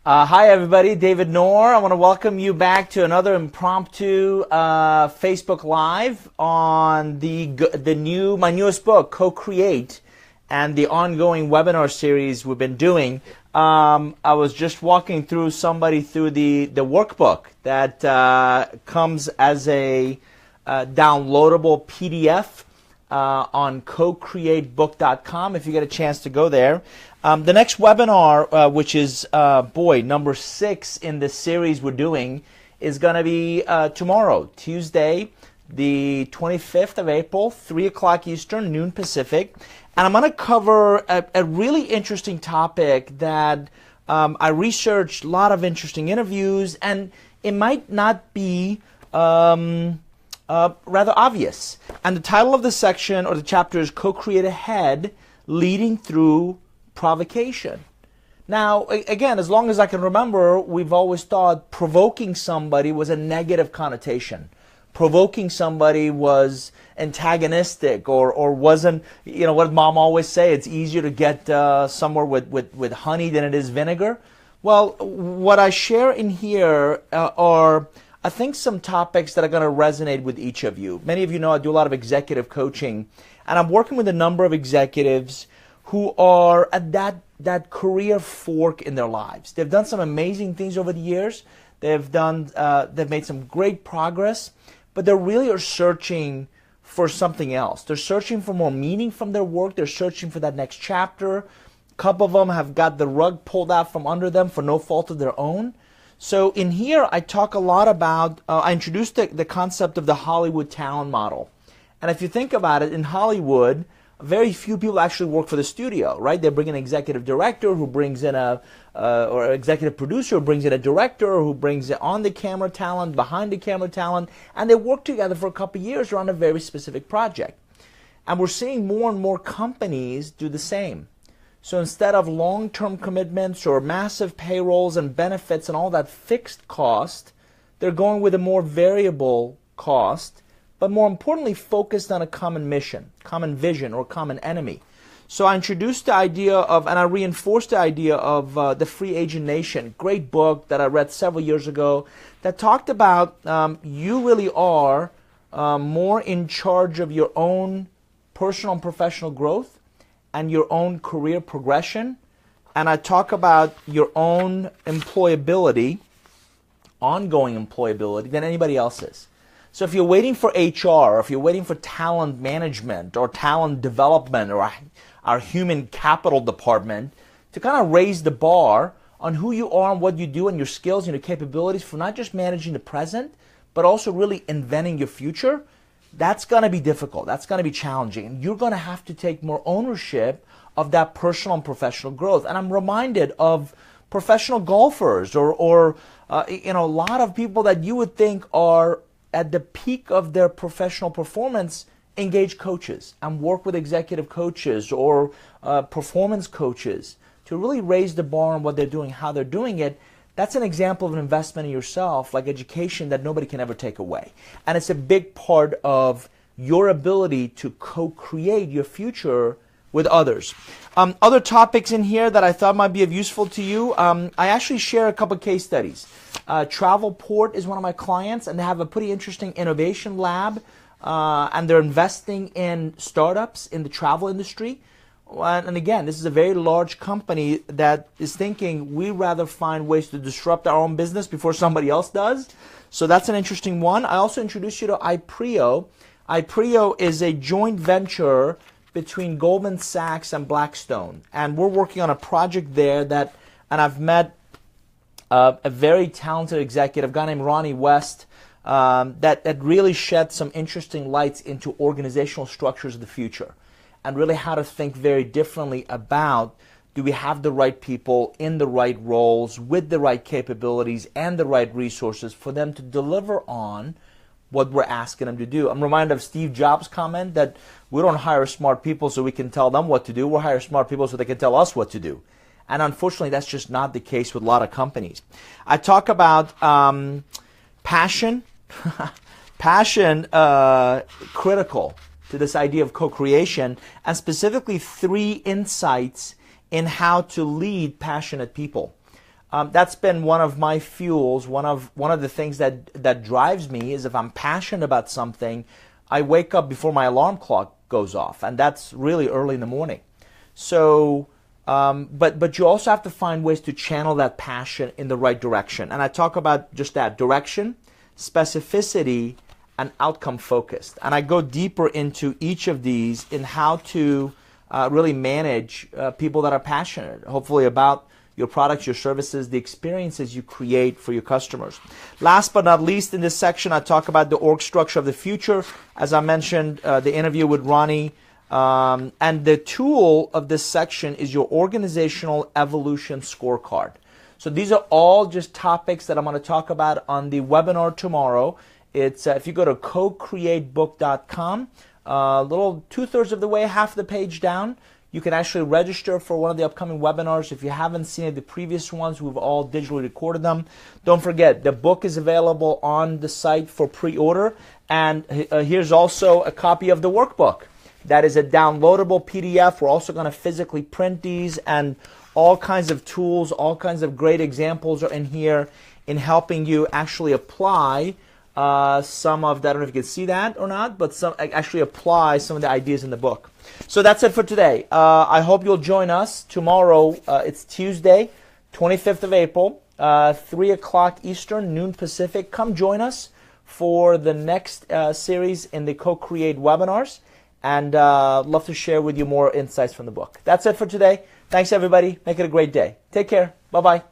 Hi everybody, David Noor. I want to welcome you back to another impromptu Facebook Live on my newest book, Co-Create, and the ongoing webinar series we've been doing. I was just walking through the workbook that comes as a downloadable PDF on cocreatebook.com if you get a chance to go there. The next webinar, which is, number 6 in the series we're doing, is going to be tomorrow, Tuesday, the 25th of April, 3 o'clock Eastern, noon Pacific. And I'm going to cover a really interesting topic that I researched, a lot of interesting interviews, and it might not be rather obvious. And the title of the section or the chapter is Co-Create Ahead, Leading Through Provocation. Now, again, as long as I can remember, we've always thought provoking somebody was a negative connotation. Provoking somebody was antagonistic or wasn't, what mom always say, it's easier to get somewhere with honey than it is vinegar. Well, what I share in here are, I think, some topics that are going to resonate with each of you. Many of you know I do a lot of executive coaching, and I'm working with a number of executives who are at that career fork in their lives. They've done some amazing things over the years. They've made some great progress, but they really are searching for something else. They're searching for more meaning from their work. They're searching for that next chapter. A couple of them have got the rug pulled out from under them for no fault of their own. So in here, I talk a lot about, I introduced the concept of the Hollywood talent model. And if you think about it, in Hollywood, very few people actually work for the studio, right? They bring an executive director who brings in or an executive producer who brings in a director who brings in on the camera talent, behind the camera talent, and they work together for a couple of years on a very specific project. And we're seeing more and more companies do the same. So instead of long-term commitments or massive payrolls and benefits and all that fixed cost, they're going with a more variable cost, but more importantly focused on a common mission, common vision, or common enemy. So I introduced the idea of, and I reinforced the idea of The Free Agent Nation, great book that I read several years ago that talked about you really are more in charge of your own personal and professional growth and your own career progression. And I talk about your own employability, ongoing employability, than anybody else's. So if you're waiting for HR, or if you're waiting for talent management or talent development or our human capital department to kind of raise the bar on who you are and what you do and your skills and your capabilities for not just managing the present, but also really inventing your future, that's going to be difficult. That's going to be challenging. And you're going to have to take more ownership of that personal and professional growth. And I'm reminded of professional golfers or a lot of people that you would think are at the peak of their professional performance, engage coaches and work with executive coaches or performance coaches to really raise the bar on what they're doing, how they're doing it. That's an example of an investment in yourself, like education, that nobody can ever take away. And it's a big part of your ability to co-create your future with others. Other topics in here that I thought might be of useful to you, I actually share a couple case studies. Travelport is one of my clients, and they have a pretty interesting innovation lab, and they're investing in startups in the travel industry. And again, this is a very large company that is thinking we rather find ways to disrupt our own business before somebody else does. So that's an interesting one. I also introduced you to iPrio. iPrio is a joint venture between Goldman Sachs and Blackstone. And we're working on a project there and I've met a very talented executive, a guy named Ronnie West, that really shed some interesting lights into organizational structures of the future and really how to think very differently about, do we have the right people in the right roles with the right capabilities and the right resources for them to deliver on what we're asking them to do. I'm reminded of Steve Jobs' comment that we don't hire smart people so we can tell them what to do. We hire smart people so they can tell us what to do. And unfortunately, that's just not the case with a lot of companies. I talk about passion, critical to this idea of co-creation, and specifically 3 insights in how to lead passionate people. That's been one of my fuels. One of the things that drives me is if I'm passionate about something, I wake up before my alarm clock goes off, and that's really early in the morning. So, but you also have to find ways to channel that passion in the right direction. And I talk about just that: direction, specificity, and outcome focused. And I go deeper into each of these in how to really manage people that are passionate, hopefully about your products, your services, the experiences you create for your customers. Last but not least, in this section, I talk about the org structure of the future. As I mentioned, the interview with Ronnie. And the tool of this section is your organizational evolution scorecard. So these are all just topics that I'm going to talk about on the webinar tomorrow. It's if you go to cocreatebook.com, a little 2/3 of the way, half the page down, you can actually register for one of the upcoming webinars. If you haven't seen the previous ones, we've all digitally recorded them. Don't forget, the book is available on the site for pre-order. And here's also a copy of the workbook. That is a downloadable PDF. We're also going to physically print these, and all kinds of tools, all kinds of great examples are in here in helping you actually apply some of that. I don't know if you can see that or not, but actually apply some of the ideas in the book. So that's it for today. I hope you'll join us tomorrow. It's Tuesday, 25th of April, 3 o'clock Eastern, noon Pacific. Come join us for the next series in the Co-Create webinars. And love to share with you more insights from the book. That's it for today. Thanks, everybody. Make it a great day. Take care. Bye-bye.